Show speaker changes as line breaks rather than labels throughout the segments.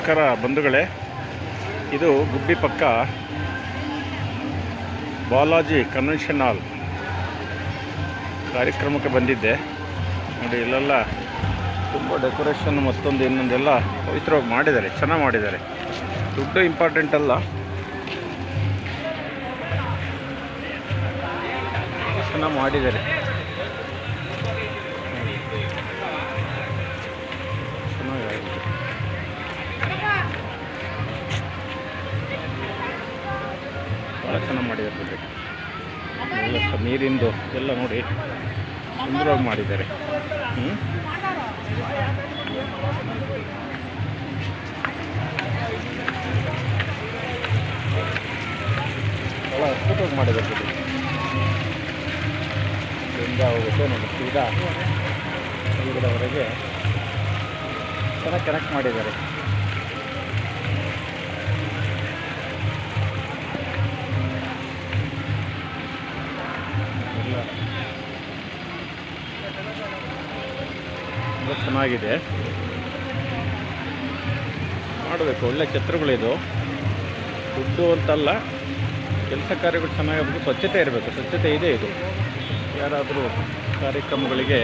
ನಮಸ್ಕಾರ ಬಂಧುಗಳೇ, ಇದು ಗುಬ್ಬಿ ಪಕ್ಕ ಬಾಲಾಜಿ ಕನ್ವೆನ್ಷನ್ ಹಾಲ್ ಕಾರ್ಯಕ್ರಮಕ್ಕೆ ಬಂದಿದ್ದೆ. ನೋಡಿ, ಇಲ್ಲೆಲ್ಲ ತುಂಬ ಡೆಕೋರೇಷನ್ ಮತ್ತೊಂದು ಇನ್ನೊಂದೆಲ್ಲ ಪವಿತ್ರವಾಗಿ ಮಾಡಿದ್ದಾರೆ, ಚೆನ್ನಾಗಿ ಮಾಡಿದ್ದಾರೆ. ದುಡ್ಡು ಇಂಪಾರ್ಟೆಂಟ್ ಅಲ್ಲ, ಚೆನ್ನಾಗಿ ಮಾಡಿದ್ದಾರೆ. ಭಾಳ ಚೆನ್ನಾಗಿ ಮಾಡಿದ್ದಾರೆ. ಎಲ್ಲ ನೀರಿಂದು ಎಲ್ಲ ನೋಡಿ ಸುಂದರವಾಗಿ ಮಾಡಿದ್ದಾರೆ. ಭಾಳ ಅದ್ಭುತವಾಗಿ ಮಾಡಿದ್ದಾರೆ. ಇದರಿಂದ ಹೋಗುತ್ತೆ ನೋಡಿ, ಸೀದಾ ಈಗಿನವರೆಗೆ ಚೆನ್ನಾಗಿ ಕನೆಕ್ಟ್ ಮಾಡಿದ್ದಾರೆ. ತುಂಬ ಚೆನ್ನಾಗಿದೆ, ಮಾಡಬೇಕು. ಒಳ್ಳೆ ಛತ್ರಗಳಿದು, ದುಡ್ಡು ಅಂತಲ್ಲ, ಕೆಲಸ ಕಾರ್ಯಗಳು ಚೆನ್ನಾಗಿರಬೇಕು, ಸ್ವಚ್ಛತೆ ಇರಬೇಕು. ಸ್ವಚ್ಛತೆ ಇದೆ. ಇದು ಯಾರಾದರೂ ಕಾರ್ಯಕ್ರಮಗಳಿಗೆ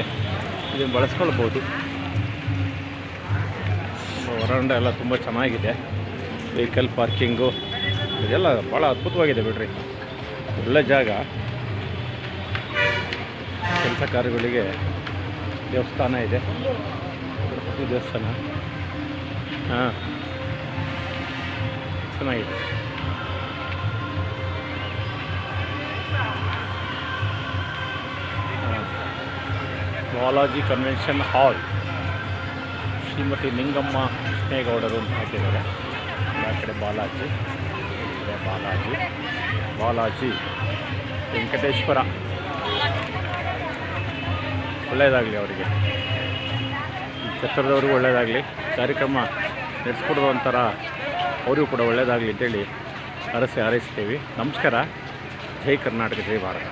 ಇದನ್ನು ಬಳಸ್ಕೊಳ್ಬೋದು. ವರಾಂಡ ಎಲ್ಲ ತುಂಬ ಚೆನ್ನಾಗಿದೆ. ವೆಹಿಕಲ್ ಪಾರ್ಕಿಂಗು ಇದೆಲ್ಲ ಭಾಳ ಅದ್ಭುತವಾಗಿದೆ ಬಿಡ್ರಿ. ಒಳ್ಳೆ ಜಾಗ, ಕೆಲಸ ಕಾರ್ಯಗಳಿಗೆ. ದೇವಸ್ಥಾನ ಇದೆ, ತಿರುಪತಿ ದೇವಸ್ಥಾನ. ಹಾಂ, ಚೆನ್ನಾಗಿದೆ. ಬಾಲಾಜಿ ಕನ್ವೆನ್ಷನ್ ಹಾಲ್, ಶ್ರೀಮತಿ ನಿಂಗಮ್ಮ ಕೃಷ್ಣೇಗೌಡರು ಅಂತ ಹಾಕಿದ್ದಾರೆ. ಆ ಕಡೆ ಬಾಲಾಜಿ, ಬಾಲಾಜಿ ವೆಂಕಟೇಶ್ವರ. ಒಳ್ಳೆಯದಾಗಲಿ ಅವರಿಗೆ, ಛತ್ರದವ್ರಿಗೂ ಒಳ್ಳೆಯದಾಗಲಿ. ಕಾರ್ಯಕ್ರಮ ನಡೆಸ್ಕೊಡೋದು ಒಂಥರ ಅವರಿಗೂ ಕೂಡ ಒಳ್ಳೆಯದಾಗಲಿ ಅಂತೇಳಿ ಹಾರೈಸ್ತೀವಿ. ನಮಸ್ಕಾರ. ಜೈ ಕರ್ನಾಟಕ, ಜೈ ಭಾರತ.